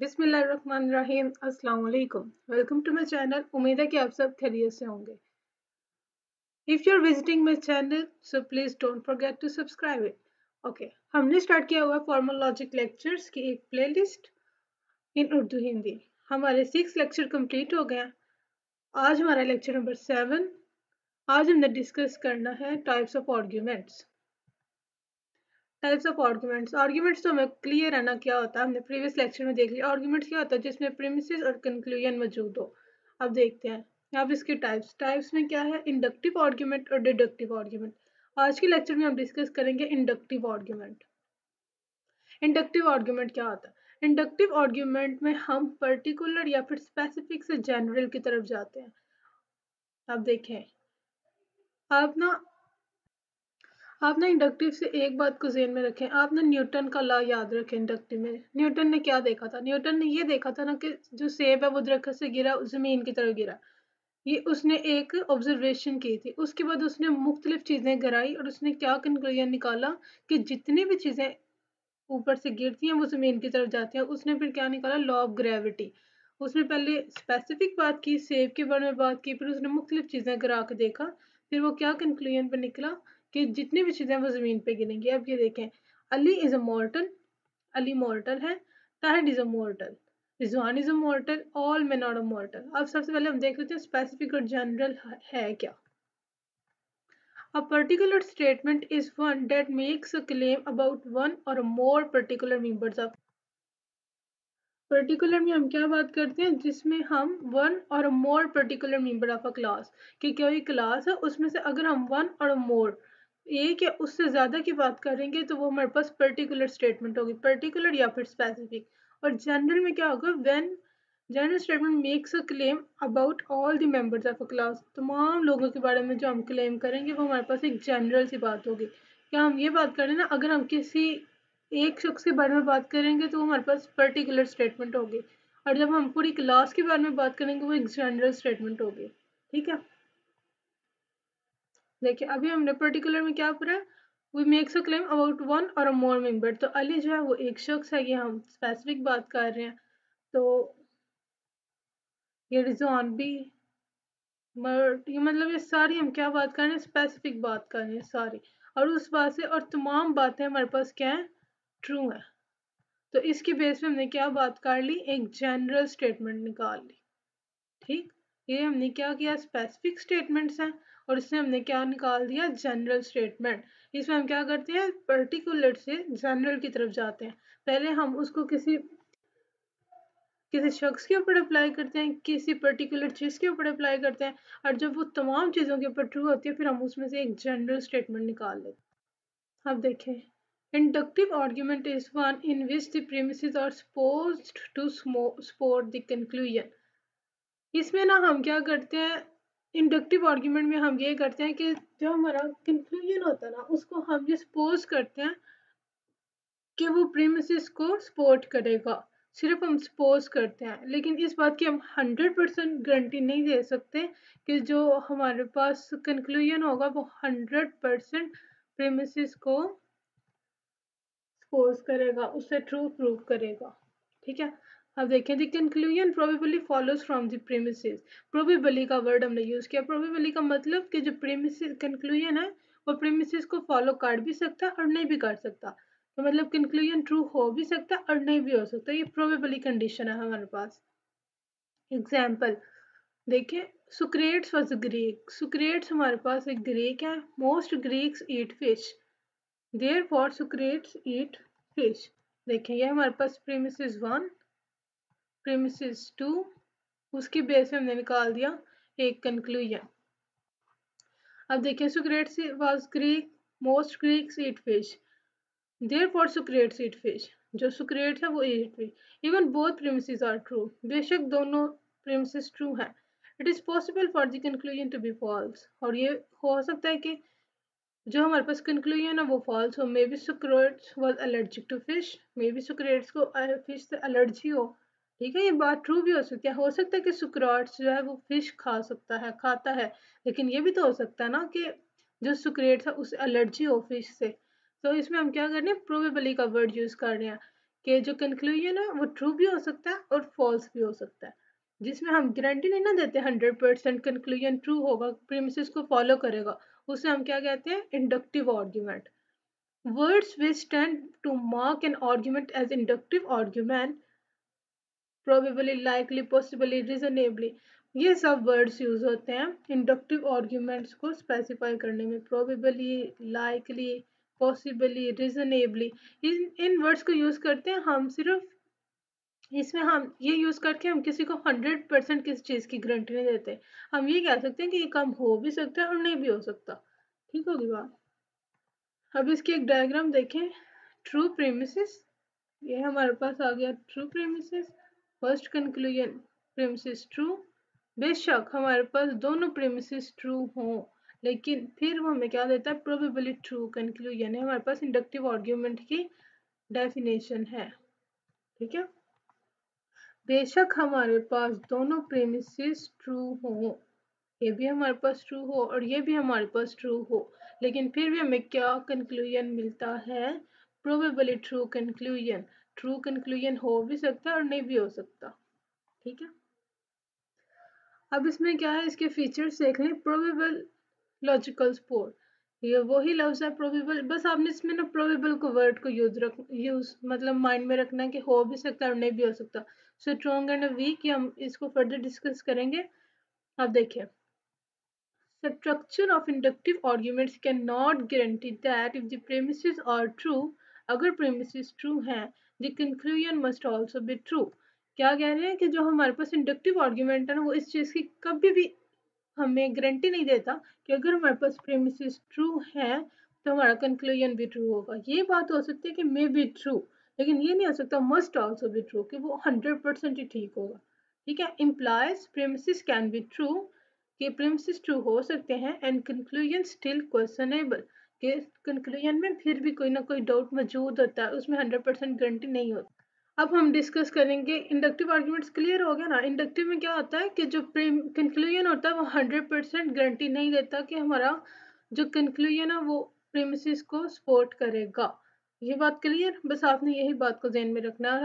बिस्मिल्लाहिर्रहमानिर्रहीम। अस्सलाम वालेकुम। Welcome to my channel. उम्मीद है कि आप सब खैरियत से होंगे। If you are visiting my channel so please don't forget to subscribe it. Okay, हमने स्टार्ट किया हुआ फॉर्मल लॉजिक लेक्चर्स की एक प्लेलिस्ट इन उर्दू हिंदी। हमारे 6 लेक्चर कंप्लीट हो गए हैं। आज हमारा लेक्चर नंबर 7। आज हमने डिस्कस करना है types of arguments. Types of arguments arguments तो हमें क्लियर है ना क्या होता है, हमने प्रीवियस लेक्चर में देख लिया। आर्ग्यूमेंट्स क्या होता है जिसमें प्रीमिसेस और कंक्लूजन मौजूद हो। अब देखते हैं अब इसके टाइप्स में क्या है, इंडक्टिव आर्ग्यूमेंट और डिडक्टिव आर्ग्यूमेंट। आज के लेक्चर में हम डिस्कस करेंगे इंडक्टिव आर्ग्यूमेंट। इंडक्टिव आर्ग्यूमेंट क्या होता है? इंडक्टिव आर्ग्यूमेंट में हम पर्टिकुलर या फिर स्पेसिफिक से जनरल की तरफ जाते हैं। अब देखें, आप ना इंडक्टिव से एक बात को ज़हन में रखें। आप ना न्यूटन का लॉ याद रखें। इंडक्टिव में न्यूटन ने क्या देखा था? न्यूटन ने ये देखा था ना कि जो सेब है वो दरख्त से गिरा, ज़मीन की तरफ गिरा। ये उसने एक ऑब्जर्वेशन की थी। उसके बाद उसने मुख्तलिफ चीज़ें गिराई और उसने क्या कंक्लूजन निकाला कि जितनी भी चीज़ें ऊपर से गिरती हैं वो ज़मीन की तरफ जाती हैं। उसने फिर क्या निकाला? Law of gravity. उसने पहले स्पेसिफिक बात की, सेब के बारे में बात की, फिर उसने मुख्तलिफ चीज़ें गिरा के देखा। फिर वो क्या कंक्लूजन पे निकला कि जितनी भी चीज़ें वो ज़मीन पे गिरेंगी। अब ये देखें, Ali is a mortal, Ali mortal है। Tahir is a mortal, Rizwan is a mortal, all men are mortal। अब सबसे पहले हम देख लेते हैं स्पेसिफिक और जनरल है क्या। A particular statement is one that makes a claim about one or more particular members of। Particular में हम क्या बात करते हैं? जिसमें हम वन और more particular member of a class, कि कोई क्लास है उसमें से अगर हम वन और मोर एक या उससे ज़्यादा की बात करेंगे तो वो हमारे पास पर्टिकुलर स्टेटमेंट होगी, पर्टिकुलर या फिर स्पेसिफिक। और जनरल में क्या होगा? When general statement makes a claim about all the members of a class. तमाम लोगों के बारे में जो हम क्लेम करेंगे वो हमारे पास एक जनरल सी बात होगी। क्या हम ये बात करें ना, अगर हम किसी एक शख्स के बारे में बात करेंगे तो हमारे पास पर्टिकुलर स्टेटमेंट होगी, और जब हम पूरी क्लास के बारे में बात करेंगे वो एक जनरल स्टेटमेंट होगी। ठीक है, देखिए अभी हमने पर्टिकुलर में क्या पढ़ा? We makes a claim about one और मोर मेंबर। तो अली जो है वो एक शख्स है, ये हम स्पेसिफिक बात कर रहे हैं। तो ये रिजवान भी, ये मतलब ये सारी हम क्या बात कर रहे हैं? स्पेसिफिक बात कर रहे हैं सारी। और उस बात से और तमाम बातें हमारे पास क्या है? ट्रू है। तो इसकी बेस पे हमने क्या बात कर ली? एक जनरल स्टेटमेंट निकाल ली। ठीक, ये हमने क्या किया? स्पेसिफिक स्टेटमेंट्स हैं और इससे हमने क्या निकाल दिया? General statement. इसमें हम क्या करते हैं? पर्टिकुलर से जनरल की तरफ जाते हैं। पहले हम उसको किसी किसी शख्स के ऊपर अप्लाई करते हैं, किसी पर्टिकुलर चीज़ के ऊपर अप्लाई करते हैं, और जब वो तमाम चीज़ों के ऊपर ट्रू होती है फिर हम उसमें से एक जनरल स्टेटमेंट निकाल लेते हैं। अब देखें, inductive argument is one in which the premises are supposed to support the conclusion। इसमें ना हम क्या करते हैं? इंडक्टिव आर्ग्यूमेंट में हम ये करते हैं कि जो हमारा कंक्लूजन होता है ना उसको हम ये सपोज करते हैं कि वो प्रीमिसेस को सपोर्ट करेगा। सिर्फ हम सपोज करते हैं, लेकिन इस बात की हम 100% गारंटी नहीं दे सकते कि जो हमारे पास कंक्लूजन होगा वो 100% प्रीमिसेस को सपोज करेगा, उससे ट्रू प्रूव करेगा। ठीक है, अब देखें, the conclusion probably follows from the premises. Probably का वर्ड हमने यूज़ किया। प्रोबेबली का मतलब कि जो प्रीमिसेस कंक्लूजन है वो प्रीमिसेस को फॉलो कर भी सकता है और नहीं भी कर सकता। तो मतलब कंक्लूजन ट्रू हो भी सकता है और नहीं भी हो सकता। ये प्रोबेबली कंडीशन है हमारे पास। एग्जाम्पल देखिए, सुक्रेट्स वॉज ग्रीक। सुक्रेट्स हमारे पास एक ग्रीक है। Most Greeks eat fish, Therefore Socrates eat fish। देखिए ये हमारे पास प्रीमिसेस 1, प्रीमिसेस 2, उसकी बेस पे हमने निकाल दिया एक कंक्लूजन। अब देखिए, Socrates was Greek, most Greeks eat fish, therefore Socrates eat fish। जो Socrates है वो eat fish। Even both premises are true। बेशक दोनों premises true हैं। It is possible for the conclusion to be false। और ये हो सकता है कि जो हमारे पास कंक्लूजन है वो फॉल्स हो। May be Socrates was allergic to fish, may be Socrates को फिश से एलर्जी हो। ठीक है, ये बात ट्रू भी हो सकता है कि सुक्रेट्स जो है वो फिश खा सकता है, खाता है। लेकिन ये भी तो हो सकता है ना कि जो सुक्रेट्स है उसे एलर्जी हो फिश से। तो इसमें हम क्या कर रहे हैं? प्रोबेबली का वर्ड यूज़ कर रहे हैं कि जो कंक्लूजन है वो ट्रू भी हो सकता है और फॉल्स भी हो सकता है, जिसमें हम गारंटी नहीं ना देते 100% कंक्लूजन ट्रू होगा, प्रीमिसेस को फॉलो करेगा, उसे हम क्या कहते हैं, inductive argument. Words which tend to mark an argument as inductive argument, probably, likely, possibly, reasonably, ये सब वर्ड्स यूज होते हैं इंडक्टिव आर्ग्यूमेंट्स को स्पेसिफाई करने में। प्रोबेबली, लाइकली, पॉसिबली, रीजनेबली, इन वर्ड्स को यूज करते हैं हम सिर्फ, इसमें हम ये यूज करके हम किसी को 100% किसी चीज की गारंटी नहीं देते। हम ये कह सकते हैं कि ये काम हो भी सकता है और नहीं भी हो सकता। ठीक होगी बात। अब इसकी एक डायग्राम देखें। ट्रू प्रीमिसेस, ये हमारे पास आ गया true premises, first conclusion premises true. बेशक हमारे पास दोनों प्रीमिसेस ट्रू हों, लेकिन फिर वो हमें क्या देता है, प्रोबेबली ट्रू कंक्लूजन है। हमारे पास इंडक्टिव आर्ग्यूमेंट की डेफिनेशन है। ठीक है, बेशक हमारे पास दोनों प्रीमिसेस ट्रू हों, ये भी हमारे पास ट्रू हो और ये भी हमारे पास ट्रू हो, लेकिन फिर भी हमें क्या कंक्लूजन मिलता है, probably true conclusion. True conclusion हो भी सकता है और नहीं भी हो सकता। ठीक है, अब इसमें क्या है, इसके फीचर्स देख लें। प्रोबेबल लॉजिकल सपोर्ट, ये वही लफ्ज है प्रोबेबल, बस आपने इसमें ना प्रोबेबल को वर्ड को यूज मतलब माइंड में रखना है कि हो भी सकता है और नहीं भी हो सकता। स्ट्रॉन्ग एंड वीक, हम इसको फर्दर डिस्कस करेंगे। अब देखिए, structure of inductive arguments cannot guarantee that if the premises are true, अगर premises true हैं, the conclusion must also be true। क्या कह रहे हैं कि जो हमारे पास इंडक्टिव आर्ग्यूमेंट है ना, वो इस चीज की कभी भी हमें गारंटी नहीं देता कि अगर हमारे पास प्रेमिसेस ट्रू है तो हमारा कंक्लूजन भी ट्रू होगा। ये बात हो सकती है कि मे बी ट्रू, लेकिन ये नहीं हो सकता मस्ट आल्सो बी ट्रू कि वो 100% ही ठीक होगा। ठीक है, implies premises can be true, कि प्रेमिसेस ट्रू हो सकते हैं, एंड कंक्लूजन स्टिल क्वेश्चनेबल, कि कंक्लूजन में फिर भी कोई ना कोई डाउट मौजूद होता है, उसमें 100% गारंटी नहीं होती। अब हम डिस्कस करेंगे इंडक्टिव आर्ग्यूमेंट्स। क्लियर हो गया ना। इंडक्टिव में क्या होता है कि जो कंक्लूजन होता है वो 100% गारंटी नहीं देता कि हमारा जो कंक्लूजन है वो प्रीमिसेस को सपोर्ट करेगा। ये बात क्लियर, बस आपने यही बात को ध्यान में रखना है। और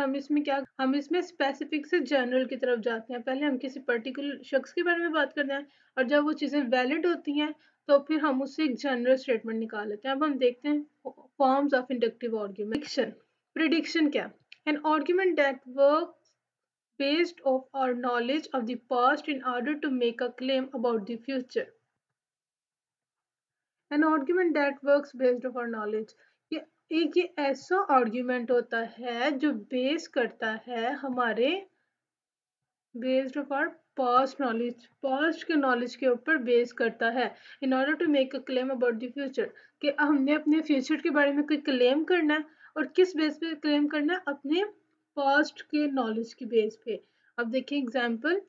हम इसमें स्पेसिफिक से जनरल की तरफ जाते हैं। पहले हम किसी पर्टिकुलर शख्स के बारे में बात करते हैं, और जब वो चीज़ें वैलिड होती हैं तो फिर हम उससे एक जनरल स्टेटमेंट निकाल लेते हैं। अब हम देखते हैं forms of inductive argument. Prediction क्या, an argument that works based of our knowledge of the past in order to make a claim about the future। An argument that works based of our knowledge, ये एक ये ऐसा argument होता है जो base करता है हमारे based of our past knowledge, past के नॉलेज के ऊपर बेस करता है। In order to make a claim about the future, कि हमने अपने फ्यूचर के बारे में कोई क्लेम करना है, और किस बेस पे क्लेम करना है, अपने पास्ट के नॉलेज की बेस पे। अब देखिए example,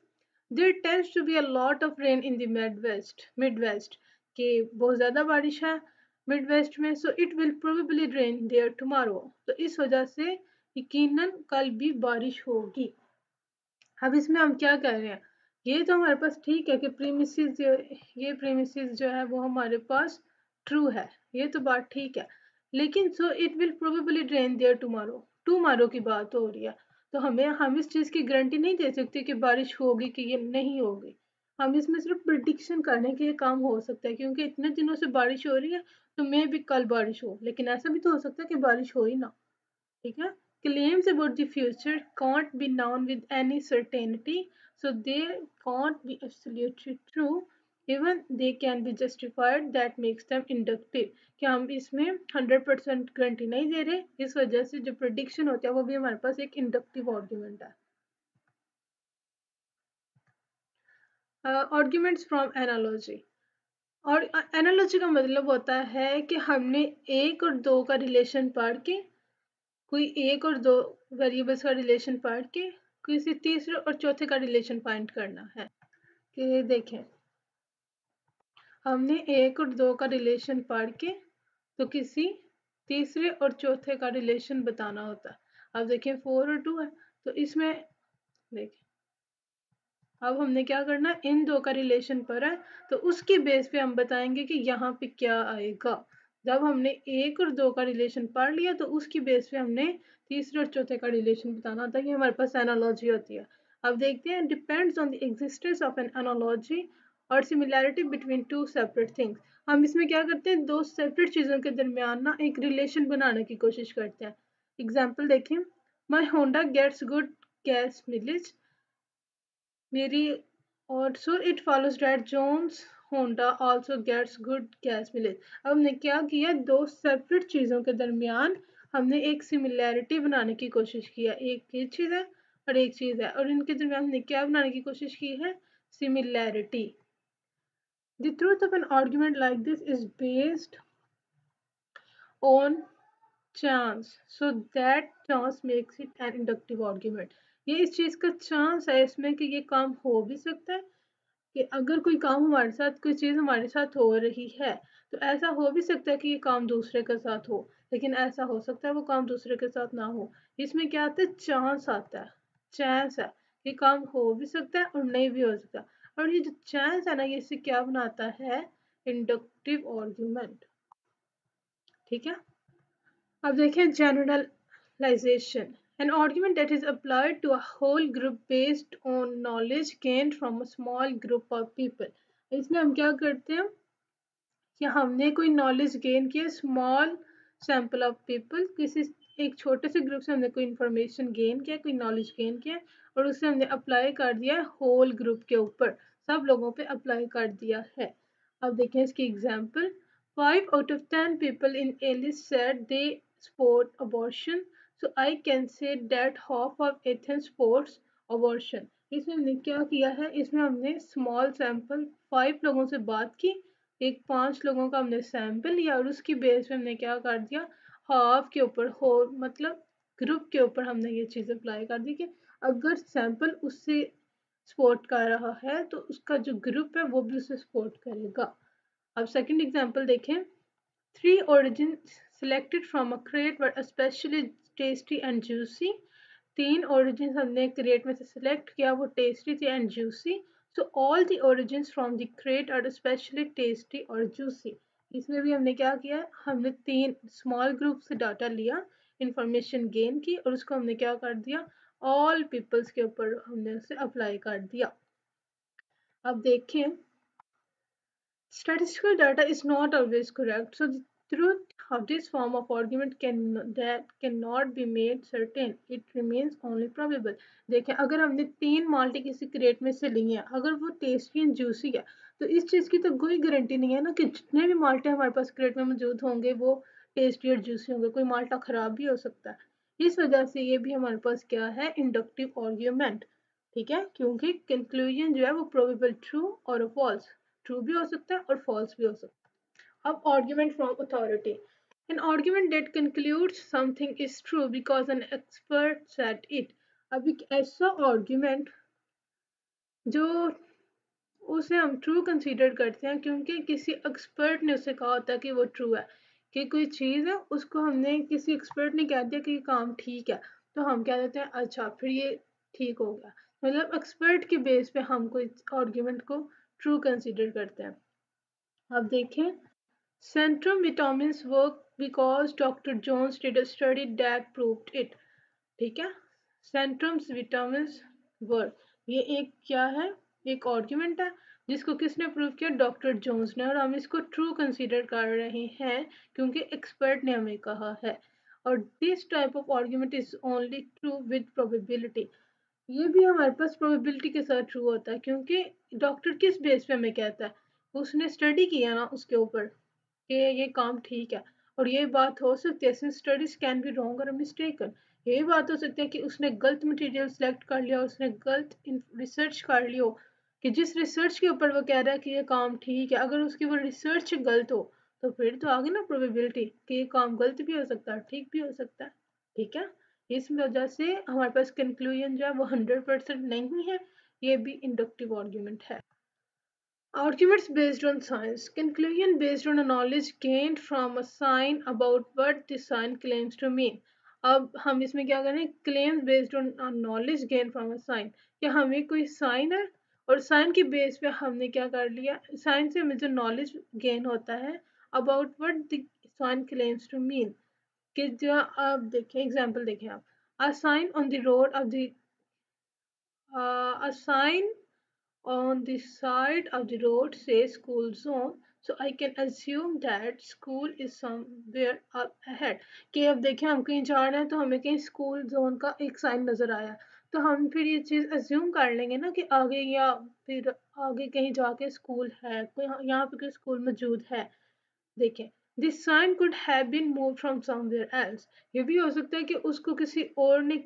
there tends to be a lot of rain in the mid west, कि बहुत ज़्यादा बारिश है मिड वेस्ट में, so it will probably rain there tomorrow, तो इस वजह से यकीनन कल भी बारिश होगी। अब इसमें हम क्या कर रहे हैं, ये तो हमारे पास ठीक है कि ये प्रीमिसेस जो है वो हमारे पास ट्रू है, ये तो बात ठीक है, लेकिन so it will probably drain there tomorrow की बात हो रही है, तो हम इस चीज़ की गारंटी नहीं दे सकते कि बारिश होगी कि ये नहीं होगी। हम इसमें सिर्फ प्रिडिक्शन करने के काम हो सकता है, क्योंकि इतने दिनों से बारिश हो रही है तो मे भी कल बारिश हो, लेकिन ऐसा भी तो हो सकता है कि बारिश हो ही ना। ठीक है, claims about the future can't be known with any certainty, so they can't be absolutely true, even they can be justified, that makes them inductive। क्या हम इसमें 100% गारंटी नहीं दे रहे, इस वजह से जो प्रिडिक्शन होता है वो भी हमारे पास एक इंडक्टिव आर्ग्यूमेंट है। आर्ग्यूमेंट्स फ्रॉम एनालॉजी, और एनालॉजी का मतलब होता है कि हमने एक और दो का रिलेशन पढ़ के, कोई एक और दो वेरिएबल्स का रिलेशन पढ़ के किसी तीसरे और चौथे का रिलेशन फाइंड करना है। कि देखें, हमने एक और दो का रिलेशन पढ़ के तो किसी तीसरे और चौथे का रिलेशन बताना होता है। अब देखें 4 और 2 है, तो इसमें देखें, अब हमने क्या करना है, इन दो का रिलेशन पढ़ा है तो उसकी बेस पे हम बताएंगे कि यहाँ पे क्या आएगा। जब हमने एक और दो का रिलेशन पढ़ लिया तो उसकी बेस पे हमने तीसरे और चौथे का रिलेशन बताना होता है। ये हमारे पास एनालॉजी होती है। अब देखते हैं, depends on the existence of an analogy और similarity between two separate things. हम इसमें क्या करते हैं, दो सेपरेट चीज़ों के दरमियान ना एक रिलेशन बनाने की कोशिश करते हैं। एग्जाम्पल देखें, my Honda gets good gas mileage मेरी, और so it follows that Jones Honda also gets good gas mileage. अब हमने क्या किया, दो सेपरेट चीज़ों के दरमियान हमने एक सिमिलैरिटी बनाने की कोशिश किया। एक ये चीज़ है और एक चीज़ है, और इनके दरमियान हमने क्या बनाने की कोशिश की है, similarity. The truth of an argument like this is based on chance, so that chance makes it an inductive argument। ये इस चीज़ का चांस है इसमें कि ये काम हो भी सकता है, कि अगर कोई काम हमारे साथ, कोई चीज़ हमारे साथ हो रही है तो ऐसा हो भी सकता है कि ये काम दूसरे के साथ हो, लेकिन ऐसा हो सकता है वो काम दूसरे के साथ ना हो। इसमें क्या आता है, चांस आता है। चांस है, ये काम हो भी सकता है और नहीं भी हो सकता। और ये जो चांस है ना, ये इसे क्या बनाता है, इंडक्टिव आर्गुमेंट। ठीक है। अब देखें generalization, an argument that is applied to a whole group based on knowledge gained from a small group of people। इसमें हम क्या करते हैं कि हमने कोई नॉलेज गेन किया, स्मॉल सैंपल ऑफ पीपल, किसी एक छोटे से ग्रुप से हमने कोई इंफॉर्मेशन गेन किया, कोई नॉलेज गेन किया, और उसे हमने अप्लाई कर दिया होल ग्रुप के ऊपर, सब लोगों पे अप्लाई कर दिया है। अब देखें इसकी example, 5 out of 10 people in Alice said they support abortion, so I can say that half of Athens supports abortion। इसमें हमने क्या किया है, इसमें हमने स्मॉल सैंपल 5 लोगों से बात की, एक 5 लोगों का हमने सैंपल लिया और उसकी बेस पे हमने क्या कर दिया, हाफ के ऊपर, हो मतलब ग्रुप के ऊपर हमने ये चीज़ अप्लाई कर दी कि अगर सैंपल उससे सपोर्ट कर रहा है तो उसका जो ग्रुप है वो भी उसे सपोर्ट करेगा। अब सेकंड एग्जांपल देखें, 3 origins selected from a crate were especially tasty and juicy। 3 origins हमने क्रेट में से सिलेक्ट किया, वो टेस्टी थे and juicy, so all the origins from the crate are specially tasty और जूसी। इसमें भी हमने क्या किया, हमने 3 स्मॉल ग्रुप से डाटा लिया, इंफॉर्मेशन गेन की, और उसको हमने क्या कर दिया, ऑल पीपल्स के ऊपर हमने उसे अप्लाई कर दिया। अब देखें, statistical data is not always correct, so the truth of this form of argument cannot be made certain, it remains only probable। देखें, अगर हमने 3 माल्टे किसी क्रेट में से ली हैं, अगर वो टेस्टी एंड जूसी है तो इस चीज़ की तो कोई गारंटी नहीं है ना कि जितने भी माल्टे हमारे पास क्रेट में मौजूद होंगे वो टेस्टी और जूसी होंगे, कोई माल्टा ख़राब भी हो सकता है। इस वजह से ये भी हमारे पास क्या है, इंडक्टिव आर्ग्यूमेंट। ठीक है, क्योंकि कंक्लूजन जो है वो प्रोबेबल ट्रू और फॉल्स, ट्रू भी हो सकता है और फॉल्स भी हो सकता है। अब argument from authority, an argument that concludes something is true because an expert said it. अब एक ऐसा आर्ग्यूमेंट जो उसे हम ट्रू कंसीडर करते हैं क्योंकि किसी एक्सपर्ट ने उसे कहा होता है कि वो ट्रू है, कि कोई चीज़ है उसको हमने किसी एक्सपर्ट ने कह दिया कि ये काम ठीक है, तो हम कह देते हैं अच्छा फिर ये ठीक हो गया, मतलब एक्सपर्ट के बेस पे हम कोई आर्ग्यूमेंट को ट्रू कंसीडर करते हैं। अब देखें, Centrum vitamins work because doctor Jones did a study that proved it. ठीक है, सेंट्रम्स विटामिन्स वर्क, ये एक क्या है, एक आर्ग्यूमेंट है जिसको किसने प्रूव किया, डॉक्टर जोन्स ने, और हम इसको ट्रू कंसीडर कर रहे हैं क्योंकि एक्सपर्ट ने हमें कहा है। और this type of argument is only true with probability, ये भी हमारे पास प्रोबेबिलिटी के साथ ट्रू होता है क्योंकि डॉक्टर किस बेस पे हमें कहता है, उसने स्टडी किया ना उसके ऊपर कि ये काम ठीक है। और ये बात हो सकती है, since studies can be wrong और मिस्टेकन, ये बात हो सकती है कि उसने गलत मटेरियल सेलेक्ट कर लिया, उसने गलत रिसर्च कर लियो, कि जिस रिसर्च के ऊपर वो कह रहा है कि ये काम ठीक है, अगर उसकी वो रिसर्च गलत हो तो फिर तो आगे ना प्रोबेबिलिटी कि ये काम गलत भी हो सकता है, ठीक भी हो सकता है। ठीक है, इस वजह से हमारे पास कंक्लूजन जो है वो 100% नहीं है, ये भी इंडक्टिव आर्ग्यूमेंट है। Arguments based on science. Conclusion based on a knowledge gained from a sign about what the sign claims to mean। अब हम इसमें क्या करें, claims based on a knowledge gained from a sign, कि हमें कोई sign है और साइन के बेस पे हमने क्या कर लिया, साइन से हमें जो नॉलेज गेन होता है about what the sign claims to mean. कि जो आप देखें एग्जाम्पल देखें आप a sign on the road of the a sign on the side of the road says school zone, so I can assume that school is somewhere up ahead. कि अब देखें हम कहीं जा रहे हैं तो हमें कहीं स्कूल जोन का एक साइन नज़र आया, तो हम फिर ये चीज़ अज्यूम कर लेंगे ना कि आगे या फिर आगे कहीं जाके स्कूल है, कोई यहाँ पे कोई स्कूल मौजूद है। देखें this sign could have been move from somewhere else, ये भी हो सकता है कि उसको किसी और ने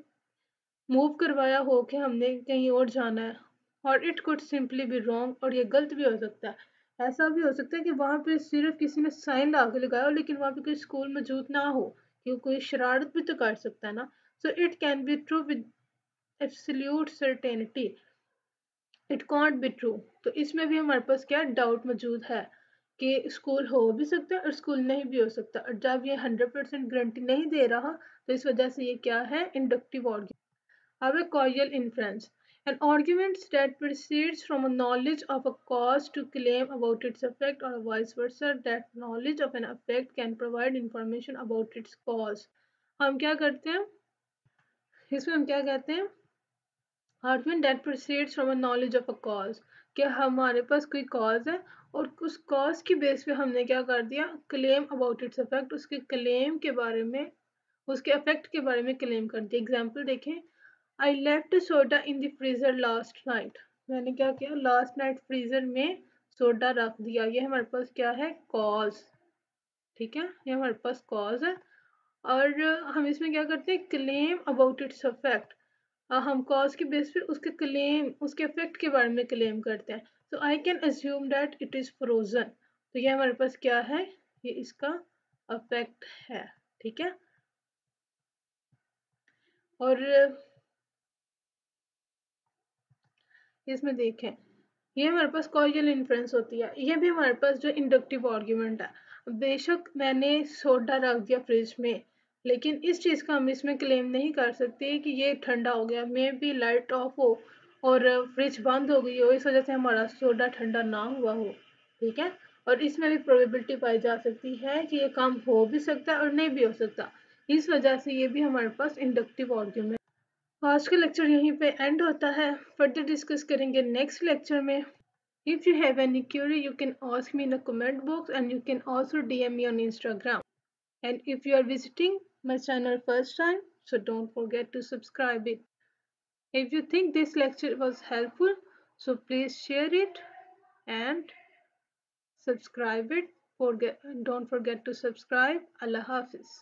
मूव करवाया हो कि हमने कहीं और जाना है, और it could simply be wrong, और ये गलत भी हो सकता है। ऐसा भी हो सकता है कि वहाँ पे सिर्फ किसी ने साइन ला के लगाया हो लेकिन वहाँ पे कोई स्कूल मौजूद ना हो, क्योंकि कोई शरारत भी तो कर सकता है ना। So it can be true with absolute certainty, it can't be true. तो इसमें भी हमारे पास क्या डाउट मौजूद है कि स्कूल हो भी सकता है और स्कूल नहीं भी हो सकता, और जब ये 100% गारंटी नहीं दे रहा तो इस वजह से ये क्या है, inductive argument. Have a causal inference. An argument that proceeds from a knowledge of a cause to claim about its effect, or vice versa, that knowledge of an effect can provide information about its cause. हम क्या करते हैं इसमें, हम क्या कहते हैं, argument that proceeds from a knowledge of a cause, कि हमारे पास कोई cause है और उस cause की बेस पे हमने क्या कर दिया, claim about its effect, उसके claim के बारे में, उसके effect के बारे में claim कर दिया। एग्जाम्पल देखें, I left soda in the freezer last night. मैंने क्या किया, लास्ट नाइट फ्रीजर में सोडा रख दिया। ये हमारे पास क्या है, कॉज। ठीक है, ये हमारे पास कॉज है। और हम इसमें क्या करते हैं, क्लेम अबाउट इट्स इफेक्ट। हम कॉज के बेस पे उसके क्लेम, उसके इफेक्ट के बारे में क्लेम करते हैं। तो I can assume that it is frozen, तो ये हमारे पास क्या है, ये इसका इफेक्ट है। ठीक है, और इसमें देखें, ये हमारे पास कॉजल इन्फ्रेंस होती है। ये भी हमारे पास जो इंडक्टिव आर्ग्यूमेंट है। बेशक मैंने सोडा रख दिया फ्रिज में, लेकिन इस चीज़ का हम इसमें क्लेम नहीं कर सकते कि ये ठंडा हो गया। मे भी लाइट ऑफ हो और फ्रिज बंद हो गई हो, इस वजह से हमारा सोडा ठंडा ना हुआ हो। ठीक है, और इसमें भी प्रोबेबिलिटी पाई जा सकती है कि ये काम हो भी सकता है और नहीं भी हो सकता। इस वजह से ये भी हमारे पास इंडक्टिव आर्ग्यूमेंट। आज का लेक्चर यहीं पे एंड होता है, फर्दर डिस्कस करेंगे नेक्स्ट लेक्चर में। If you have any query, you can ask me in the comment box, and you can also DM me on Instagram. And if you are visiting my channel first time, so don't forget to subscribe it. If you think this lecture was helpful, so please share it and subscribe it. Don't forget to subscribe. Allah Hafiz.